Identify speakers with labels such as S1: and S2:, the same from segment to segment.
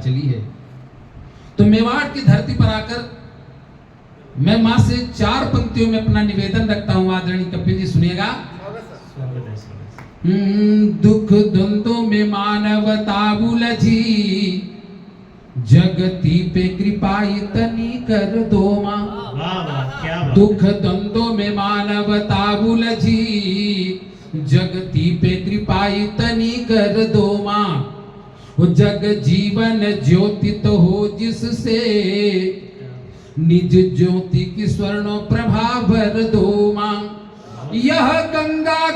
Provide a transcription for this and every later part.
S1: चली है। तो मेवाड़ की धरती पर आकर मैं मां से 4 पंक्तियों में अपना निवेदन रखता हूं। आदरणीय कपिल जी सुनिएगा। दुख द्वंद्व में मानवता उलझी, जगती पे कृपा इतनी कर दो मां। दुख द्वंद्व में मानवता उलझी, जगती पे कृपा इतनी कर दो मां। वो जग जीवन ज्योति तो हो जिससे, निज ज्योति की स्वर्ण प्रभा भर दो मां। यह गंगा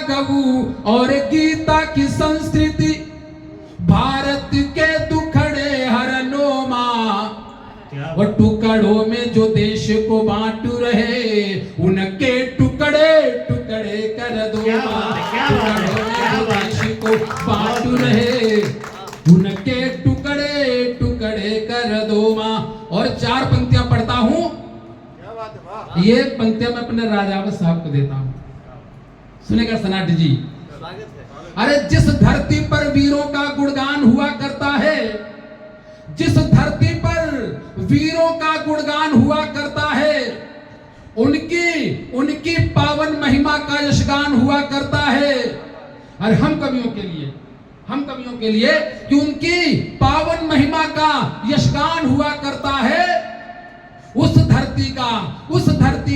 S1: गऊ और गीता की संस्कृति, भारत के दुखड़े हर लो मां। और टुकड़ों में जो देश को बांटू रहे, उनके टुकड़े टुकड़े कर दो मां। टुकड़ों में जो देश को बांटू रहे, उनके टुकड़े टुकड़े कर दो मां। और 4 पंक्तियां पढ़ता हूं। ये पंक्तियां मैं अपने राजावत साहब को देता हूं, सुनेगा सनाट जी। अरे जिस धरती पर वीरों का गुणगान हुआ करता है, जिस धरती पर वीरों का गुणगान हुआ करता है, उनकी पावन महिमा का यशगान हुआ करता है। और हम कवियों के लिए कि उनकी पावन महिमा का यशगान हुआ करता है। उस धरती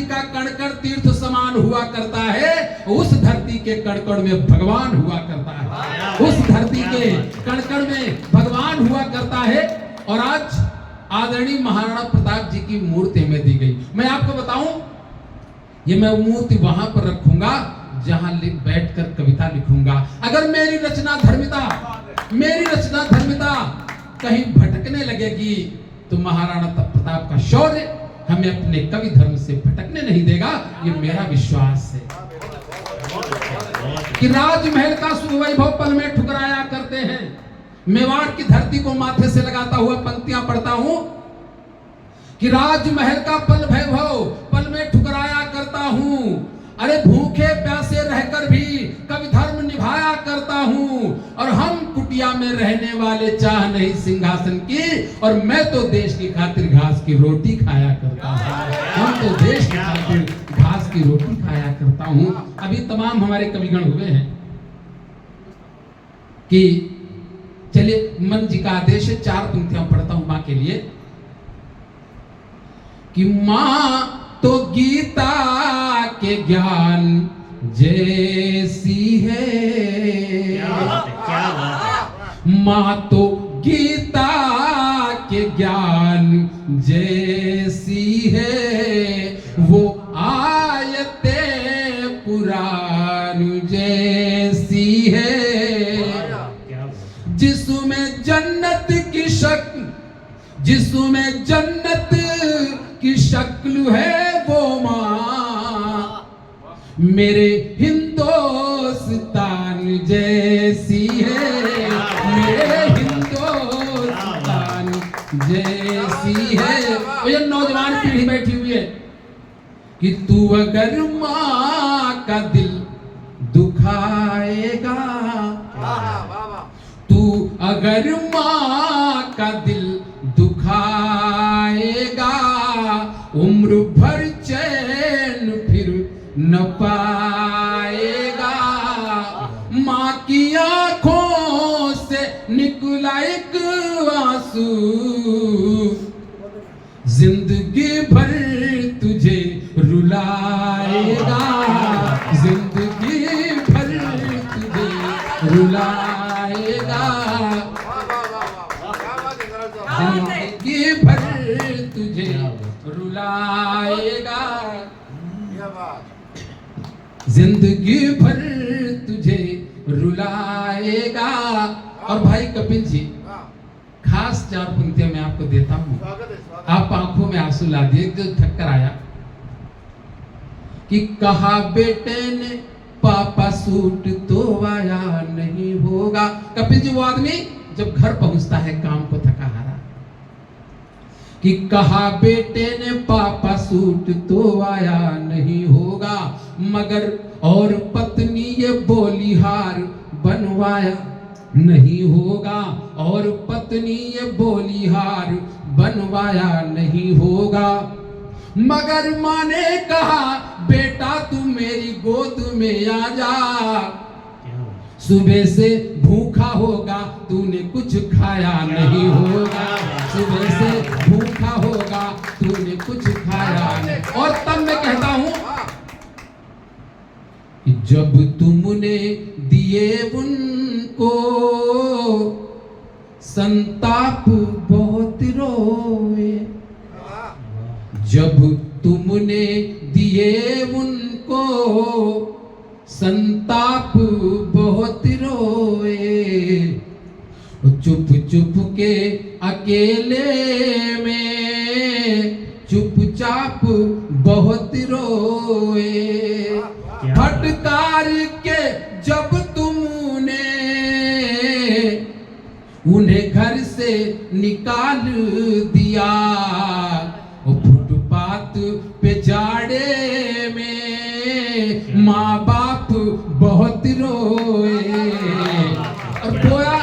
S1: का कण-कण तीर्थ समान हुआ करता है। उस धरती के कण-कण में भगवान हुआ करता है। उस धरती के कण-कण में भगवान हुआ करता है। और आज आदरणीय महाराणा प्रताप जी की मूर्ति में दी गई। मैं आपको बताऊं, ये मैं मूर्ति वहां पर रखूंगा जहां बैठकर कविता लिखूंगा। अगर मेरी रचना धर्मिता कहीं भटकने लगेगी, तो महाराणा प्रताप का शौर्य हमें अपने कवि धर्म से भटकने नहीं देगा। ये मेरा विश्वास है कि राजमहल का सुवैभव पल में ठुकराया करते हैं। मेवाड़ की धरती को माथे से लगाता हुआ पंक्तियां पढ़ता हूं कि राजमहल का पल वैभव पल में ठुकराया करता हूं। अरे भूखे प्यासे रहकर भी कवि धर्म निभाया करता हूं। और हम कुटिया में रहने वाले चाह नहीं सिंहासन की, और मैं तो देश की खातिर घास की रोटी खाया करता हूं। हम तो देश की खातिर घास की रोटी खाया करता हूं। अभी तमाम हमारे कविगण हुए हैं कि चलिए मन जी का आदेश है, 4 पंक्तियां पढ़ता हूं मां के लिए कि मां तो गीता के ज्ञान जैसी है। मां तो गीता के ज्ञान जैसी है, वो आयते पुराण जैसी है। जिसमें जन्नत की शक्ल है वो मां, मेरे हिंदुस्तान जैसी है। मेरे हिंदुस्तान जैसी है। और ये नौजवान पीढ़ी बैठी हुई है कि तू अगर मां का दिल दुखाएगा, तू अगर मां का दिल दुखाएगा, उम्र भर चैन फिर न पाएगा। मां की आंखों से निकला एक आंसू, जिंदगी भर तुझे रुलाएगा। जिंदगी भर तुझे रुलाएगा। जिंदगी भर तुझे रुलाएगा। जिंदगी भर तुझे रुलाएगा। और भाई कपिल जी, खास 4 पंक्तियां मैं आपको देता हूं। आप आंखों में आंसू ला दिए। जो थक कर आया कि कहा बेटे ने पापा सूट तो आया नहीं होगा। कपिल जी वो आदमी जब घर पहुंचता है काम को थका हारा, कि कहा बेटे ने पापा सूट तो आया नहीं होगा, मगर और पत्नी ये बोली हार बनवाया। नहीं होगा, और पत्नी ये बोली हार बनवाया नहीं होगा। मगर माँ ने कहा बेटा तू मेरी गोद में आ जा, सुबह से भूखा होगा तूने कुछ खाया नहीं होगा, सुबह से भूखा होगा तूने कुछ खाया नहीं। और तब मैं कहता हूं कि जब तुमने दिए उनको संताप बहुत रोए, जब तुमने दिए उनको संताप बहुत रोए, चुप चुप के अकेले में चुपचाप बहुत रोए। फटकार के जब तुमने उन्हें घर से निकाल दिया, फुटपाथ पे जाड़े में माँ बाप बहुत रोए। और बोया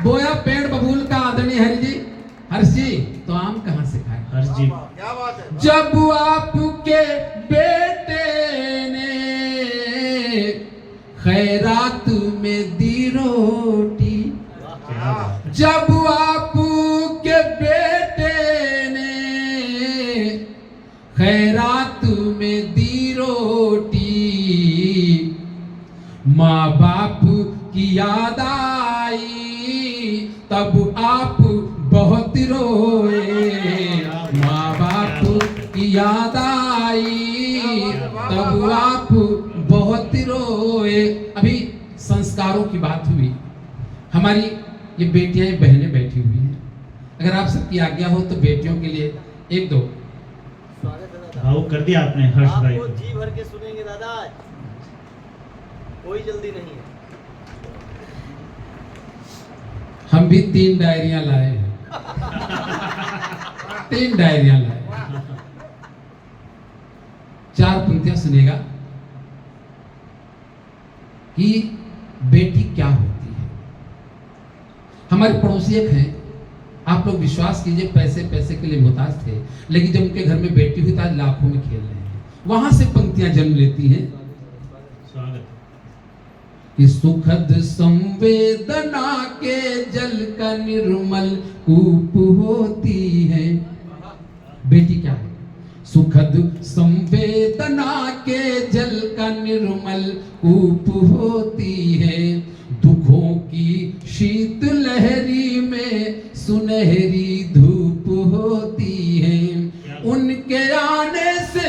S1: बोया पेड़ बबूल का आदरणीय हर्ष जी तो आम कहाँ से खाए?
S2: हर्ष जी
S3: क्या बात है?
S1: जब आपके बेटे ने खैरात में दी रोटी, जब आपके बेटे ने खैरात में दी रोटी, माँ बाप की याद आई तब आप बहुत रोए, माँ बाप की याद आई तब आप बहुत रोए। अभी संस्कारों की बात हुई, हमारी ये बेटियां बहनें बैठी हुई हैं, अगर आप सबकी आज्ञा हो तो बेटियों के लिए एक दो
S2: भावुक कर दिया आपने हर्ष भाई
S3: आपको जी भर के सुनेंगे दादा, कोई जल्दी नहीं है।
S1: हम भी 3 डायरियां लाए हैं 3 डायरियां लाए, 4 पंक्तियां सुनेगा कि बेटी क्या होती है। हमारे पड़ोसी एक हैं, आप लोग विश्वास कीजिए पैसे के लिए मोहताज थे, लेकिन जब उनके घर में बेटी हुई तो आज लाखों में खेल रहे हैं। वहां से पंक्तियां जन्म लेती हैं।
S2: स्वागत
S1: कि सुखद संवेदना के जल का निर्मल कूप होती है। बेटी क्या है? सुखद संवेदना के जल का निर्मल कूप होती है, दुखों की शीत लहरी में सुनहरी धूप होती है। उनके आने से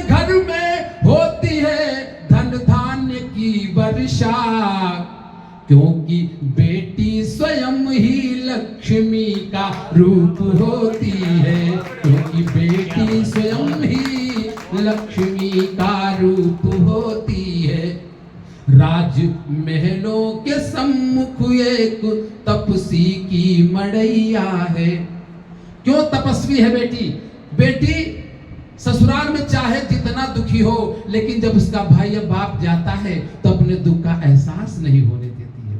S1: घर में होती है धन धान्य की वर्षा, क्योंकि बेटी स्वयं ही लक्ष्मी का रूप होती है, क्योंकि बेटी स्वयं ही लक्ष्मी का रूप होती है। राज महलों के सम्मुख एक तपसी की मड़ैया है। क्यों तपस्वी है बेटी? बेटी ससुराल में चाहे जितना दुखी हो, लेकिन जब उसका भाई या बाप जाता है तो अपने दुख का एहसास नहीं होने देती है।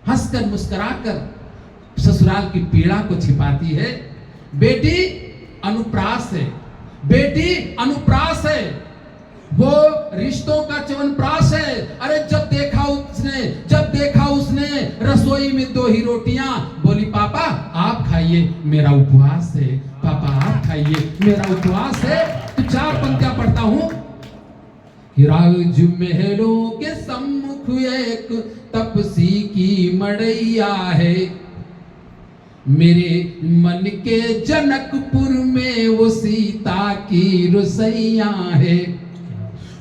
S1: हंसकर मुस्कुराकर ससुराल की पीड़ा को छिपाती है। बेटी अनुप्रास है, बेटी अनुप्रास है, वो रिश्तों का च्यवनप्राश है। अरे जब देखा उसने रसोई में 2 ही रोटियां, बोली पापा आप खाइए मेरा उपवास है, पापा आप खाइए मेरा उपवास है। तो 4 पंक्तियां पढ़ता हूं। राज महलों के सम्मुख एक तपसी की मड़ैया है, मेरे मन के जनकपुर में वो सीता की रसैया है।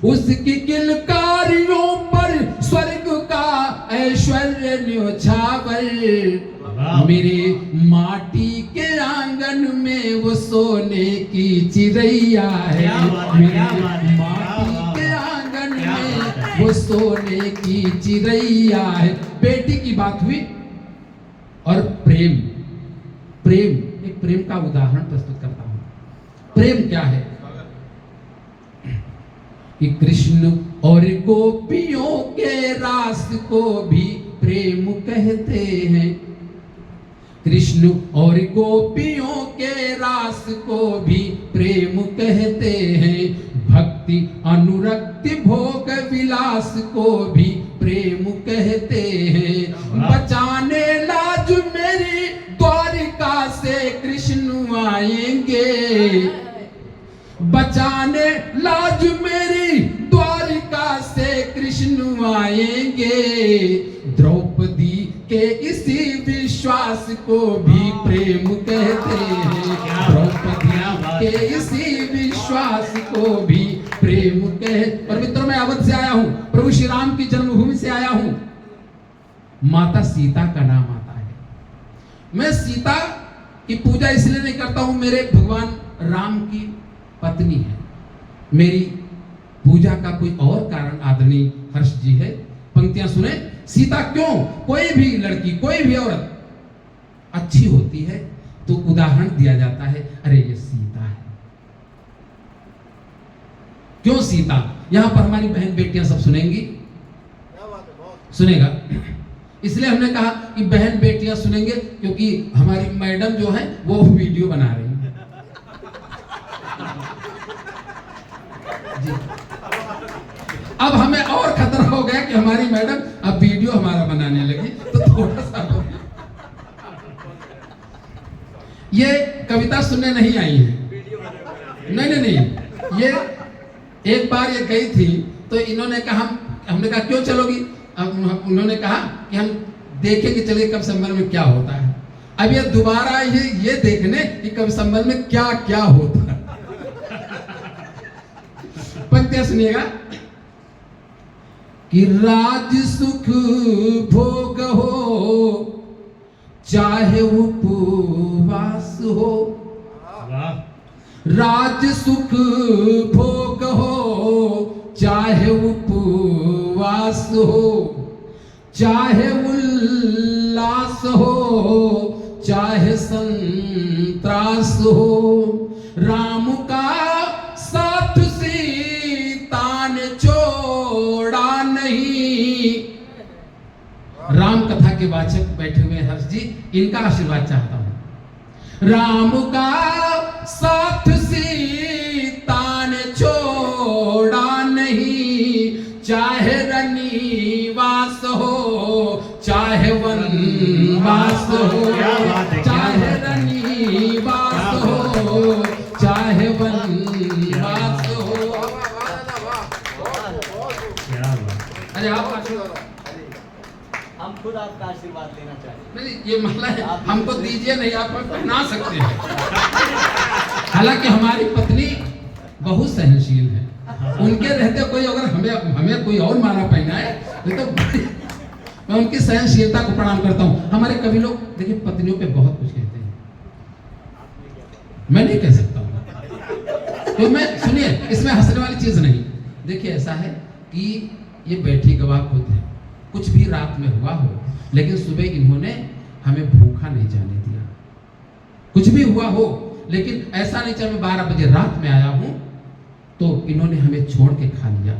S1: उसकी किलकारियों पर स्वर्ग का ऐश्वर्य न्योछावर, मेरे माटी के आंगन में वो सोने की चिड़ैया है, मेरे माटी के आंगन में वो सोने की चिड़ैया है। बेटी की बात हुई। और प्रेम एक प्रेम का उदाहरण प्रस्तुत करता हूं। प्रेम क्या है? कि कृष्ण और गोपियों के रास को भी प्रेम कहते हैं। कृष्ण और गोपियों के रास को भी प्रेम कहते हैं। भक्ति अनुरक्ति भोग विलास को भी प्रेम कहते हैं। बचाने लाज मेरी द्वारिका से कृष्ण आएंगे। बचाने लाज मेरी द्वारिका से कृष्ण आएंगे। द्रौपदी के इसी विश्वास को भी प्रेम कहते हैं। द्रौपदी के इसी विश्वास को भी प्रेम कहे। और मित्रों, मैं अवध से आया हूं, प्रभु श्री राम की जन्मभूमि से आया हूं। माता सीता का नाम आता है। मैं सीता की पूजा इसलिए नहीं करता हूं, मेरे भगवान राम की पत्नी है। मेरी पूजा का कोई और कारण आदरणीय हर्ष जी है। पंक्तियां सुने। सीता क्यों? कोई भी लड़की, कोई भी औरत अच्छी होती है तो उदाहरण दिया जाता है, अरे ये सीता है। क्यों सीता? यहां पर हमारी बहन बेटियां सब सुनेंगी, सुनेगा, इसलिए हमने कहा कि बहन बेटियां सुनेंगे, क्योंकि हमारी मैडम जो है वो वीडियो बना रही है जी। अब हमें और खतरा हो गया कि हमारी मैडम अब वीडियो हमारा बनाने लगी, तो थोड़ा सा ये कविता सुनने नहीं आई है। नहीं, ये एक बार ये गई थी तो इन्होंने कहा, हमने कहा क्यों चलोगी? अब उन्होंने कहा कि हम देखेंगे, चलिए कब संबल में क्या होता है। अब ये दोबारा ये देखने कि कब संबल में क्या क्या होता है। पंक्तियां सुनिएगा कि राज सुख भोग हो चाहे उपवास हो। राज सुख भोग हो चाहे उपवास हो, चाहे उल्लास हो चाहे संत्रास हो। राम का साथ सीता ने छोड़ा नहीं। राम कथा के वाचक बैठे हुए हर्ष जी, इनका आशीर्वाद चाहता हूं। राम का साथ सीता ने छोड़ा नहीं, चाहे रनिवास हो चाहे वनवास हो, चाहे रनिवास हो चाहे वनवास हो। अरे आप
S3: हम खुद आपका आशीर्वाद लेना चाहते हैं।
S1: नहीं, ये माला है, हमको दीजिए नहीं, आप पहना सकते हैं। हालांकि हमारी पत्नी बहुत सहनशील है, उनके रहते कोई अगर हमें कोई और माला पहनाए तो मैं उनकी सहनशीलता को प्रणाम करता हूँ। हमारे कवि लोग देखिए पत्नियों पे बहुत कुछ कहते हैं, मैं नहीं कह सकता हूँ। तो मैं सुनिए, इसमें हंसने वाली चीज नहीं। देखिए ऐसा है कि ये बैठी गवाह खुद है, कुछ भी रात में हुआ हो, लेकिन सुबह इन्होंने हमें भूखा नहीं जाने दिया। कुछ भी हुआ हो, लेकिन ऐसा नहीं चल मैं 12 बजे रात में आया हूं तो इन्होंने हमें छोड़ के खा लिया।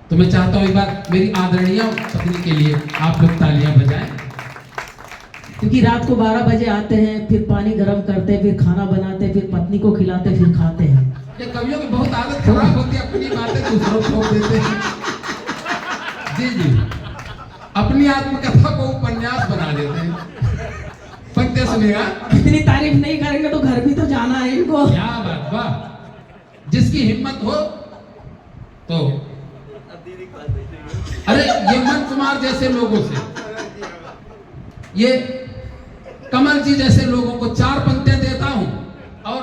S1: तो मैं चाहता हूं एक बार मेरी आदरणीय पत्नी के लिए आप लोग तालियां बजाएं।
S4: क्योंकि रात को 12 बजे आते हैं, फिर पानी गर्म करते, फिर खाना बनाते, फिर पत्नी को खिलाते, फिर खाते हैं।
S1: ये कवियों की बहुत आदत खराब होती है, अपनी बातें दूसरों को छोड़ देते हैं। जी, अपनी आत्मकथा को उपन्यास बना देते हैं। पंक्तियां सुनिएगा।
S4: इतनी तारीफ नहीं करेंगे तो घर भी तो जाना है इनको।
S1: क्या बात, वाह। जिसकी हिम्मत हो तो अरे ये मन कुमार जैसे लोगों से, ये कमल जी जैसे लोगों को 4 पंक्तियां देता हूं और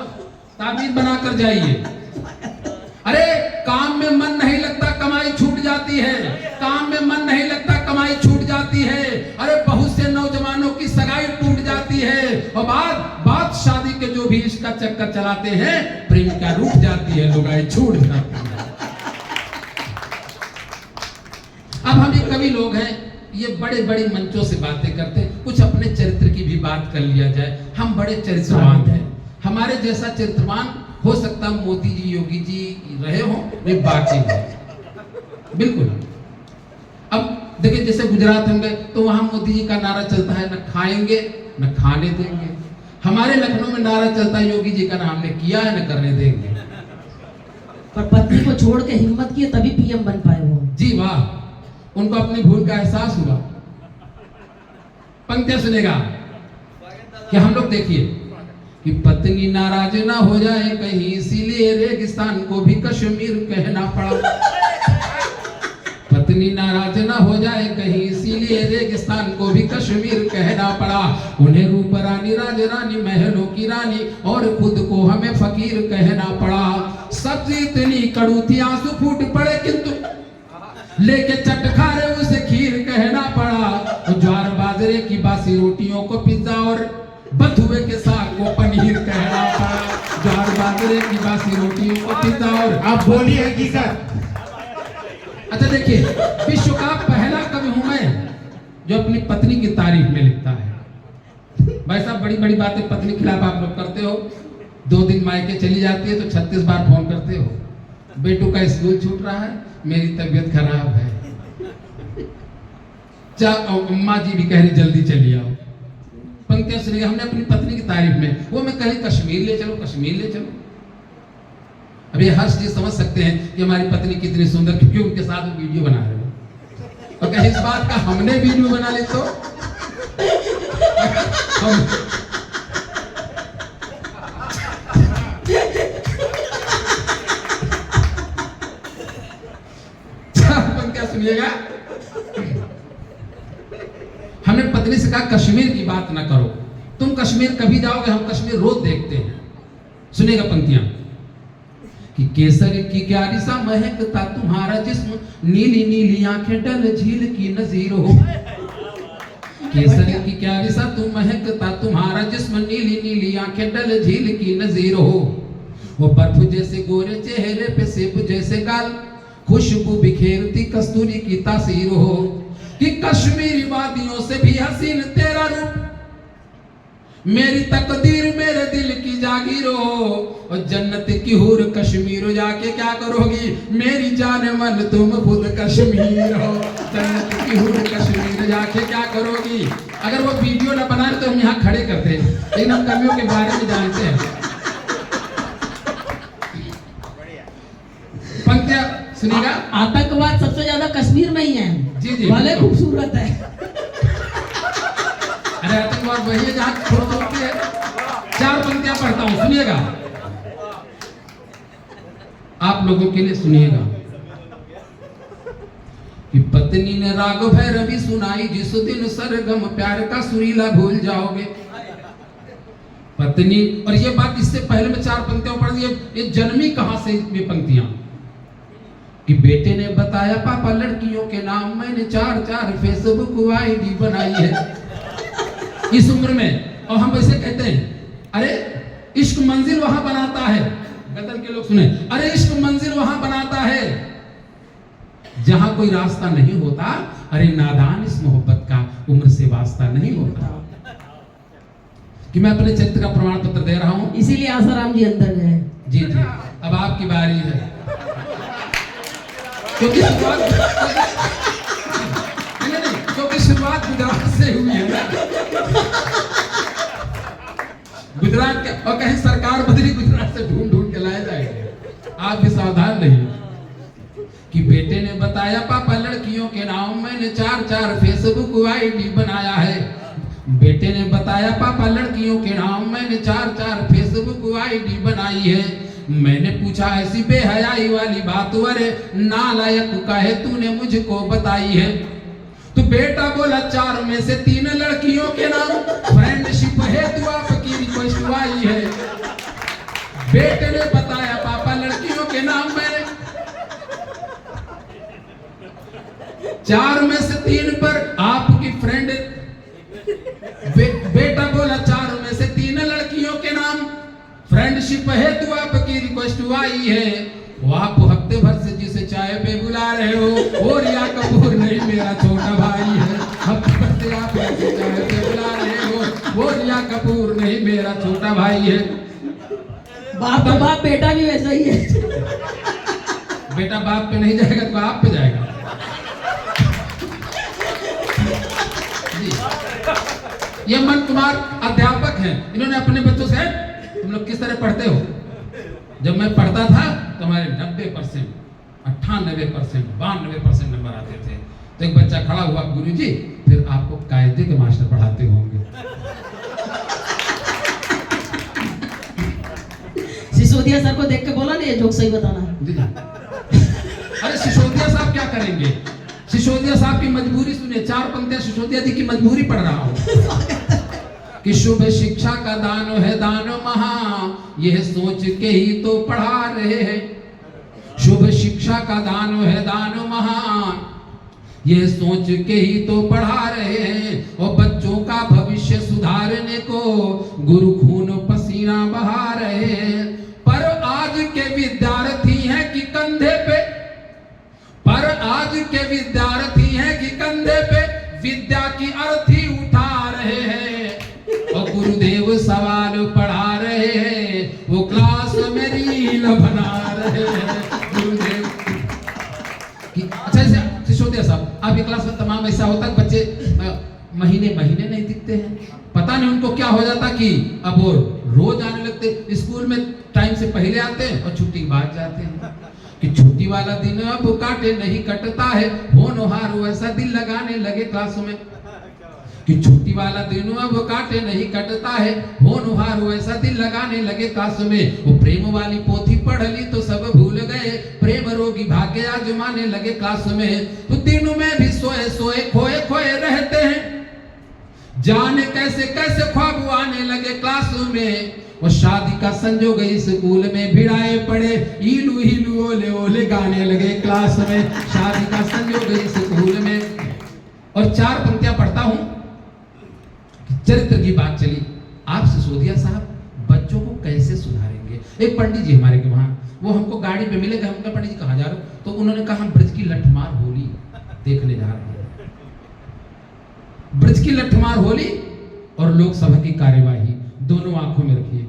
S1: ताबीज बनाकर जाइए। अरे काम में मन नहीं लगता कमाई छूट जाती है, काम में मन नहीं लगता कमाई छूट जाती है। अरे बहुत से नौजवानों की सगाई टूट जाती है और बात शादी के जो भी इसका चक्कर चलाते हैं, प्रेमिका रूठ जाती है, लुगाई छूट जाती है। अब हम ये कवि लोग हैं, ये बड़े बड़े मंचों से बातें करते हैं, कुछ अपने चरित्र की भी बात कर लिया जाए। हम बड़े चरित्रवान हैं, हमारे जैसा चरित्रवान हो सकता मोदी जी योगी जी रहे हो, नहीं बाकी नहीं। बिल्कुल। अब देखिए जैसे गुजरात हम गए तो वहां मोदी जी का नारा चलता है, न खाएंगे न खाने देंगे। हमारे लखनऊ में नारा चलता है योगी जी का, ना हमने किया है न करने देंगे।
S4: पर पत्नी को छोड़ के हिम्मत किए तभी पीएम बन पाए वो।
S1: जी वाह, उनको अपनी भूल का एहसास हुआ। पंक्तियां सुनेगा कि हम लोग देखिए कि पत्नी नाराज ना हो जाए कहीं, इसीलिए रेगिस्तान को भी कश्मीर कहना पड़ा। पत्नी नाराज ना हो जाए कहीं, इसीलिए रेगिस्तान को भी कश्मीर कहना पड़ा। उन्हें रूप रानी राज रानी महलों की रानी और खुद को हमें फकीर कहना पड़ा। सब्जी इतनी कड़ू थी आंसू फूट पड़े, किंतु लेके चटखारे उसे खीर कहना पड़ा। ज्वार बाजरे की बासी रोटियों को पिज्जा और बथुए के साग को पनीर कहना पड़ा। ज्वार बाजरे की बासी रोटियों को पिज्जा और
S2: आप बोलिए हकीकत।
S1: अच्छा देखिए, विश्व का पहला कवि हूं मैं जो अपनी पत्नी की तारीफ में लिखता है। भाई साहब बड़ी बड़ी बातें पत्नी के खिलाफ आप लोग करते हो। 2 दिन मायके चली जाती है तो 36 बार फोन करते हो, बेटू का स्कूल छूट रहा है, मेरी तबीयत खराब है, अम्मा जी भी कह रही जल्दी चली आओ। पंक्तियां सुनिए हमने अपनी पत्नी की तारीफ में, वो मैं कहीं कश्मीर ले चलो, कश्मीर ले चलो। अब ये हर्ष जी समझ सकते हैं कि हमारी पत्नी कितनी सुंदर, क्योंकि उनके साथ वो वीडियो बना रहे हो। और कहीं इस बात का हमने वीडियो बना ले तो क्या सुनिएगा, हमने पत्नी से कहा कश्मीर की बात ना करो, तुम कश्मीर कभी जाओगे, हम कश्मीर रोज देखते हैं। सुनिएगा पंक्तियां कि केसर की क्यारी सा महकता तुम्हारा जिस्म, नीली नीली आंखें डल झील की नजीर हो। केसर की क्यारी सा तुम महकता तुम्हारा जिस्म, नीली नीली आंखें डल झील की नजीर हो। वो बर्फ जैसे गोरे चेहरे पे सेब जैसे गाल, खुशबू बिखेरती कस्तूरी की तासीर हो। कि कश्मीरी वादियों से भी हसीन तेरा रूप, मेरी तकदीर मेरे दिल की जागीर हो। और जन्नत की हूर कश्मीर जाके क्या करोगी, मेरी जान मन तुम खुद कश्मीर हो। जन्नत की हूर कश्मीर जाके क्या करोगी। अगर वो वीडियो ना बना रहे तो हम यहाँ खड़े करते हैं, लेकिन हम कवियों के बारे में जानते हैं। पंक्तियां सुनिएगा।
S4: आतंकवाद सबसे ज्यादा कश्मीर में ही है।
S1: जी जी,
S4: भले खूबसूरत है।
S1: अरे आतंकवाद वही है जहाँ खूबसूरती है। 4 पंक्तियां पढ़ता हूं, सुनिएगा, आप लोगों के लिए सुनिएगा। कि पत्नी ने राग भैरवी सुनाई, जिस दिन सरगम प्यार का सुरीला भूल जाओगे। पत्नी, और ये बात इससे पहले मैं 4 पंक्तियां पढ़ दी, ये जन्मी कहां से ये पंक्तियां। कि बेटे ने बताया पापा लड़कियों के नाम, मैंने 4 फेसबुक आईडी बनाई है इस उम्र में। और हम वैसे कहते हैं अरे इश्क मंजिल वहां बनाता है, गदर के लोग सुने, अरे इश्क मंजिल वहां बनाता है जहां कोई रास्ता नहीं होता। अरे नादान इस मोहब्बत का उम्र से वास्ता नहीं होता। कि मैं अपने चरित्र का प्रमाण पत्र दे रहा हूं,
S4: इसीलिए आसाराम जी अंदर गए।
S1: जी जी, अब आपकी बारी है। क्योंकि शुरुआत गुजरात से हुई है, गुजरात के, और कहीं सरकार बदली गुजरात से ढूंढ ढूंढ के लाए जाएंगे। आप भी सावधान रहिए। कि बेटे ने बताया पापा लड़कियों के नाम, मैंने 4 फेसबुक आईडी बनाया है। बेटे ने बताया पापा लड़कियों के नाम, मैंने 4 फेसबुक आईडी बनाई है। मैंने पूछा ऐसी बेहयाई वाली बात, अरे नालायक काहे तूने मुझको बताई है। तो बेटा बोला 4 में से 3 लड़कियों के नाम, फ्रेंडशिप हेतु आपकी रिक्वेस्ट आई है। बेटे ने बताया पापा लड़कियों के नाम, मैंने 4 में से 3 पर आपकी फ्रेंड। बेटा बोला 4 में से 3 लड़कियों के नाम, फ्रेंडशिप हेतु आपकी रिक्वेस्ट आई है। वो आप हफ्ते भर से जिसे चाय पे बुला रहे हो, वो रिया कपूर नहीं मेरा छोटा भाई है। हफ्ते भर से आप जिसे चाय पे बुला रहे हो, वो रिया कपूर नहीं मेरा छोटा भाई है।
S4: बाप तो बाप, बेटा भी वैसा ही है।
S1: बेटा बाप पे नहीं जाएगा तो आप पे जाएगा। जी। ये मन कुमार अध्यापक हैं, इन्होंने अपने बच्चों से, तुम लोग किस तरह पढ़ते हो? जब मैं पढ़ता था तो हमारे 90%, 98%, 92% नंबर आते थे। तो एक बच्चा खड़ा हुआ, गुरुजी फिर आपको कायदे के मास्टर पढ़ाते होंगे।
S4: सिसोदिया सर को देख के बोला नहीं, ये जोक सही बताना।
S1: अरे सिसोदिया साहब क्या करेंगे? सिसोदिया साहब की मजबूरी सुनिए, 4 पंक्तियां सिसोदिया जी की मजबूरी पढ़ रहा हूं कि शुभ शिक्षा का दान है दान महा, यह सोच के ही तो पढ़ा रहे हैं। शुभ शिक्षा का दान है दान महा, यह सोच के ही तो पढ़ा रहे हैं। और बच्चों का भविष्य सुधारने को गुरु खून पसीना बहा रहे हैं। पर आज के विद्यार्थी हैं कि कंधे पे, पर आज के विद्यार्थी हैं कि कंधे पे विद्या की अर्थी उठा रहे हैं। और गुरुदेव सवाल पढ़ा रहे हैं, वो क्लास में रील बना रहे हैं। गुरुदेव अच्छा सिसोदिया साहब, आपकी क्लास में तमाम ऐसा होता है बच्चे महीने महीने नहीं दिखते हैं, पता नहीं उनको क्या हो जाता कि अब वो रोज आने लगते। स्कूल में टाइम से पहले आते हैं और छुट्टी के बाद जाते हैं कि छुट्टी वाला दिन अब काटे नहीं कटता है। होनहार वैसा दिल लगाने लगे क्लासों में कि छुट्टी वाला दिन अब काटे नहीं कटता है। होनहार वैसा दिल लगाने लगे क्लासों में। वो प्रेम वाली पोथी पढ़ ली तो सब भूल गए, प्रेम रोगी भाग्य आजमाने लगे क्लासों में। तो दिनों में भी सोए सोए खोए खोए रहते हैं, जाने कैसे कैसे ख्वाब आने लगे क्लासों में। वो शादी का संजोग स्कूल में भिड़ाए पड़े, इलू हिलू ओले ओले गाने लगे क्लास में। शादी का संजोग स्कूल में। और 4 पंक्तियां पढ़ता हूं, चरित्र की बात चली। आप सिसोदिया साहब बच्चों को कैसे सुधारेंगे? एक पंडित जी हमारे के वहां, वो हमको गाड़ी पे मिले, हमने पंडित जी कहाँ जा रहे हो? तो उन्होंने कहा हम ब्रज की लठमार होली देखने जा रहे हैं। ब्रज की लठमार होली और लोकसभा की कार्यवाही दोनों आंखों में रखिए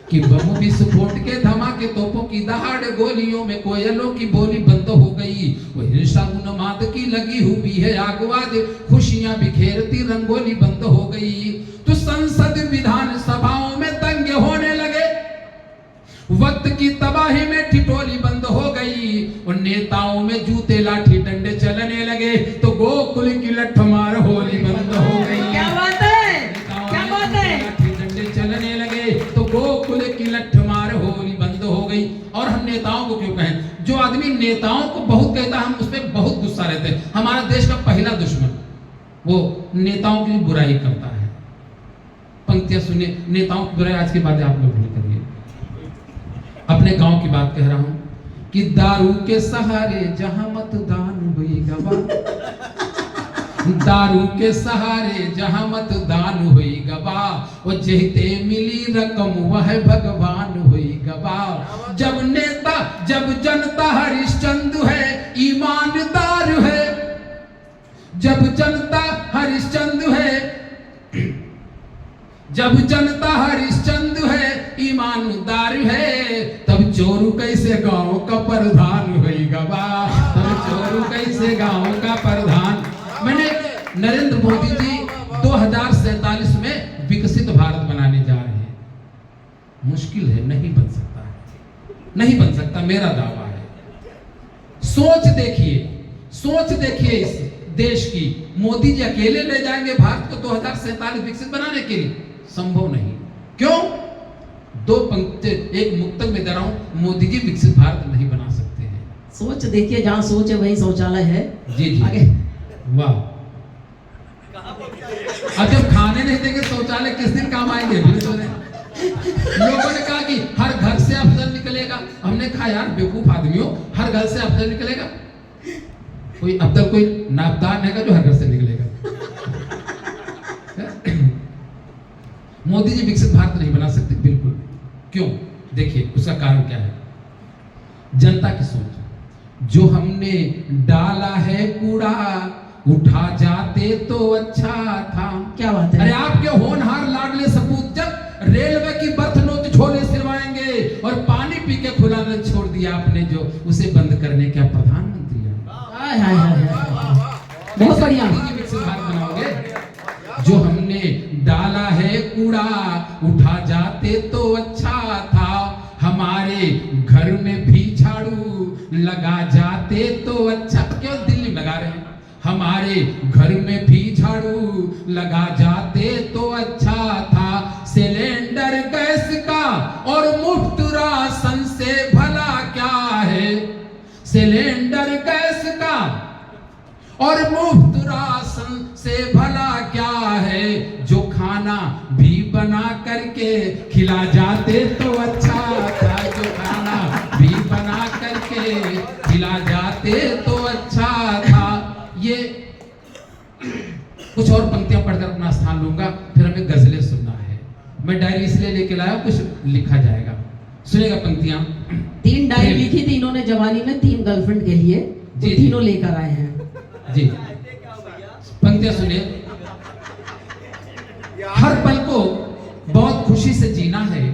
S1: कि बम विस्फोट के धमाके, तोपों की दहाड़, गोलियों में कोयलों की बोली बंद हो गई। वो हिंसा उन्माद की लगी हुई है आगवाद, खुशियां बिखेरती रंगोली बंद हो गई। तो संसद विधान सभाओं में दंगे होने लगे, वक्त की तबाही में ठिठोली बंद हो गई। और नेताओं में जूते लाठी डंडे चलने लगे, तो गोकुल की लठमार होली बंद हो गई।
S4: क्या बात है, क्या बात है।
S1: लाठी डंडे चलने लगे तो गोकुल की लठमार होली बंद हो गई। और हम नेताओं को क्यों कहें? जो आदमी नेताओं को बहुत कहता है, हम उसमें बहुत गुस्सा रहते हैं। हमारा देश का पहला दुश्मन वो नेताओं की बुराई करता है। पंक्तियां सुनिए, नेताओं की बुराई आज के बाद आप लोग नहीं करिए। अपने गांव की बात कह रहा हूं कि दारू के सहारे जहां मतदान हुई गवा, दारू के सहारे जहां मतदान हुई गवा, वो जहते मिली रकम वह भगवान हुई गवा। जब नेता जब जनता हरिश्चंद्र है ईमानदार है, जब जनता हरिश्चंद्र है, जब जनता हरिश्चंद्र है ईमानदार है, तब चोरू कैसे गांव का प्रधान हुई गवा, तब चोरू कैसे गांव का प्रधान। मैंने नरेंद्र मोदी जी 2047 में विकसित भारत बनाने जा रहे हैं। मुश्किल है, नहीं बन सकता है, नहीं बन सकता, मेरा दावा है। सोच देखिए, सोच देखिए इस देश की। मोदी जी अकेले ले जाएंगे भारत को 2047 विकसित बनाने के लिए? संभव नहीं। क्यों? 2 पंक्ति एक मुक्तक में दे रहा हूं, मोदी जी विकसित भारत नहीं बना सकते हैं।
S4: सोच देखिए, जहाँ सोच है वही शौचालय है।
S1: जी जी,
S4: आगे
S1: वाह। अब जब खाने नहीं देंगे शौचालय किस दिन काम आएंगे? लोगों ने कहा कि हर घर से अफजल निकलेगा। हमने कहा यार बेवकूफ आदमियों, हर घर से अफजल निकलेगा? कोई अफजल कोई नापदान है जो हर घर से निकलेगा? मोदी जी विकसित भारत नहीं बना सकते, बिल्कुल। क्यों? देखिए उसका कारण क्या है। जनता की सोच, जो हमने डाला है कूड़ा उठा जाते तो अच्छा था।
S4: क्या बात है।
S1: अरे आपके होनहार लाडले सपूत जब रेलवे की बर्थ नोच झोले से आपने जो उसे बंद करने क्या प्रधानमंत्री है?
S4: हाय हाय हाय हाय। बहुत बढ़िया।
S1: विकसित भारत बनाओगे। जो हमने डाला है कूड़ा उठा जाते तो अच्छा था, हमारे घर में भी झाड़ू लगा जाते तो अच्छा। क्यों दिल्ली में लगा रहे हैं? हमारे घर में भी झाड़ू लगा जाते तो अच्छा था। सिलेंडर गैस का और मुफ्त राशन से भला क्या है? सिलेंडर गैस का और मुफ्त राशन से भला क्या है? जो खाना भी बना करके खिला जाते तो अच्छा था, जो खाना भी बना करके खिला जाते तो अच्छा था। ये कुछ और पंक्तियां पढ़कर अपना स्थान लूंगा, फिर हमें गजलें सुनना है। मैं डायरी इसलिए लेके लाया, कुछ लिखा जाएगा, सुनेगा पंक्तियां।
S4: 3 डायरी लिखी थी इन्होंने जवानी में 3 गर्लफ्रेंड के लिए,
S1: जी,
S4: तीनों लेकर आए हैं
S1: जी। पंक्तियां सुनिए। हर पल को बहुत खुशी से जीना है,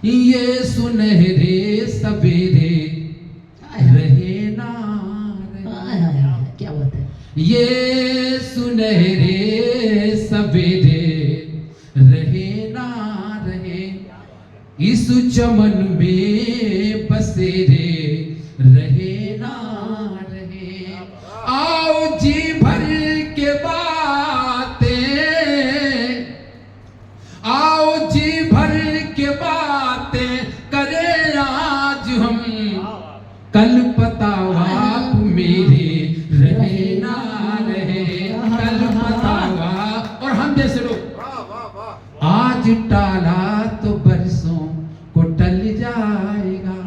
S1: ये सुनहरे सवेरे रहे ना रहे।
S4: क्या बात है।
S1: ये सुनहरे सवेरे रहे ना रहे, इस चमन में बसेरे रहे ना रहे। आओ जी भर के बातें, आओ जी भर के बातें करें आज हम, कल पतावा मेरे रहे ना रहे, कल पतावा। और हम जैसे लोग आज टाला तो बरसों को टल जाएगा,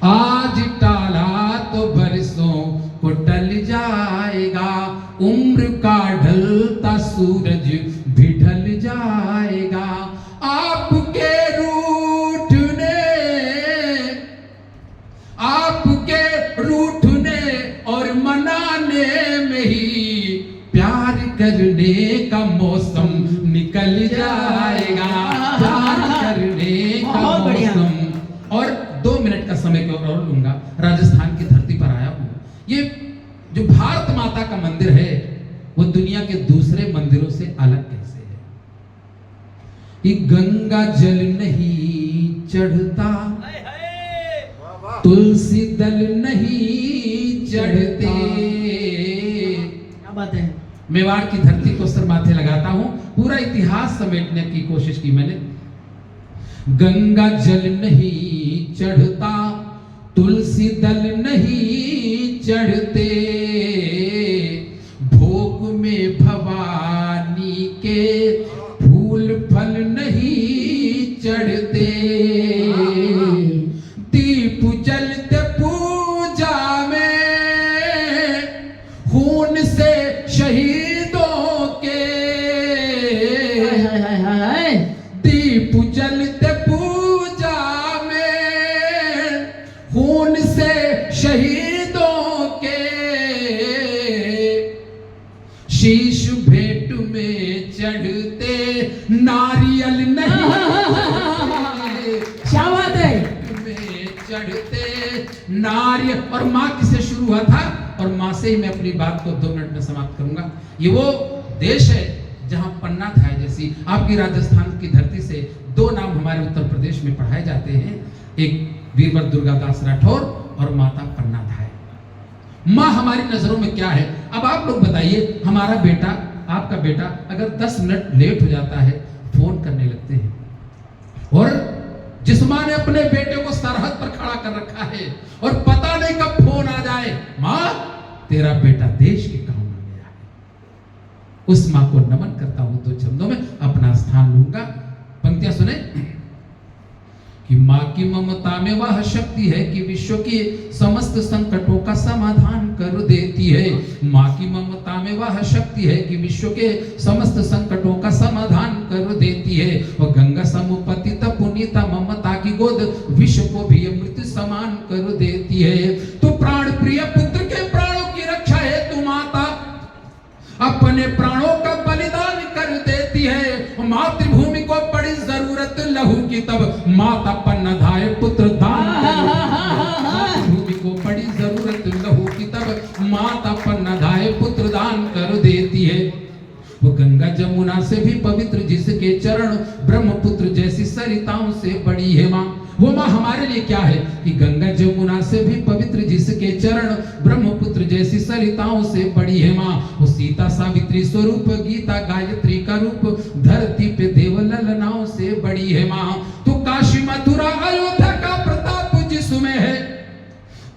S1: आज टाला तो बरसों को टल जाएगा। उम्र का ढलता सूरज भी ढल जाएगा। आपके रूठने, आपके रूठने और मनाने में ही प्यार करने का मौसम निकल जाएगा, प्यार करने का मौसम। और 2 मिनट का समय को और लूंगा। राजस्थान की धरती पर आया हूं। ये जो भारत माता का मंदिर है वो दुनिया के दूसरे मंदिरों से अलग कैसे है? ये गंगा जल नहीं चढ़ता, तुलसी दल नहीं चढ़ते।
S4: क्या बात है।
S1: मेवाड़ की धरती को सर माथे लगाता हूं, पूरा इतिहास समेटने की कोशिश की मैंने। गंगा जल नहीं चढ़ता, तुलसी दल नहीं चढ़ते, भोग में भवानी के फूल फल नहीं चढ़ते। दीप जलते पूजा में खून से शहीदों के, दीप जलते पूजा में खून से शहीदों के, शीश भेंट में चढ़ते नारियल नहीं,
S4: क्या बात है।
S1: में चढ़ते नारियल। और माँ किसे शुरू हुआ था, और माँ से ही मैं अपनी बात को 2 मिनट में समाप्त करूंगा। ये वो देश है जहां पन्ना धाय जैसी, आपकी राजस्थान की धरती से 2 नाम हमारे उत्तर प्रदेश में पढ़ाए जाते हैं, एक वीरवर दुर्गादास राठौर और माता पन्ना धाय। माँ हमारी नजरों में क्या है? अब आप लोग बताइए, हमारा बेटा, आपका बेटा अगर 10 मिनट लेट हो जाता है फोन करने लगते हैं, और जिस माँ ने अपने बेटे को सरहद पर खड़ा कर रखा है और पता नहीं कब फोन आ जाए, माँ तेरा बेटा देश के काम आ गया है, उस माँ को नमन करता हूं। 2 शब्दों में अपना स्थान लूंगा। पंक्तियां सुने कि माँ की ममता में वह शक्ति है कि विश्व के समस्त संकटों का समाधान कर देती है। माँ की ममता में वह शक्ति है कि विश्व के समस्त संकटों का समाधान कर देती है। और गंगा समुपतित पुनीता ममता की गोद विश्व को भी अमृत समान कर देती है। तो प्राण प्रिय पुत्र के प्राणों की रक्षा है तू माता, अपने प्राणों का बलिदान कर देती है। मातृभूमि को बड़ी जरूरत लहू की, तब माता पन्ना धाय पुत्र दान हमारे लिए क्या है कि गंगा जमुना से भी पवित्र जिसके चरण, ब्रह्मपुत्र जैसी सरिताओं से बड़ी है माँ। वो सीता सावित्री स्वरूप, गीता गायत्री का रूप, धरती पे देव ललनाओं से बड़ी है माँ। तो काशी मथुरा अयोध्या का प्रताप जिसमें है,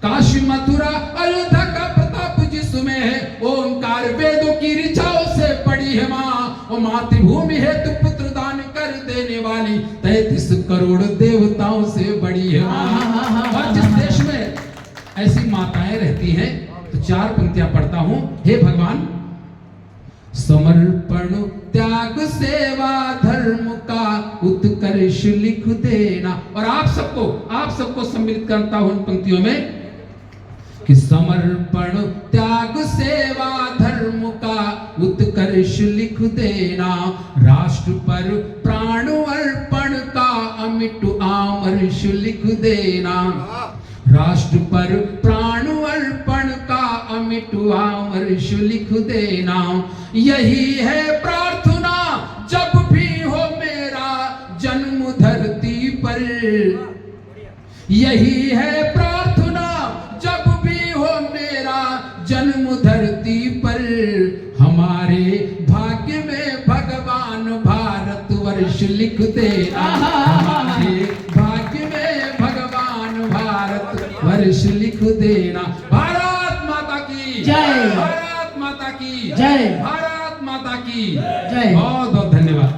S1: काशी मथुरा अयोध्या का प्रताप जिसमें है, ओंकार वेदों की ऋचाओं से बड़ी है माँ। और मातृभूमि है तो पुत्र दान कर देने वाली 33 करोड़ देवताओं से बड़ी है माँ। और जिस देश में ऐसी माताएं रहती हैं तो 4 पंक्तियां पढ़ता हूं। हे भगवान, समर्पण त्याग सेवा धर्म का उत्कर्ष लिख देना। और आप सबको सम्मिलित करता हूं उन पंक्तियों में कि समर्पण त्याग सेवा धर्म का उत्कर्ष लिख देना, राष्ट्र पर प्राण अर्पण का अमिट आमर्ष लिख देना, राष्ट्र पर प्राण अर्पण का अमिट आमर्ष लिख देना। यही है प्रार्थना जब भी हो मेरा जन्म धरती पर, यही है प्रार्थना जब भी हो मेरा जन्म धरती पर। हमारे भाग्य में भगवान भारतवर्ष लिख देना, हमारे भाग्य में भगवान भारतवर्ष लिख देना। भारत माता की
S4: जय,
S1: भारत माता की
S4: जय,
S1: भारत माता की
S4: जय।
S1: बहुत बहुत धन्यवाद।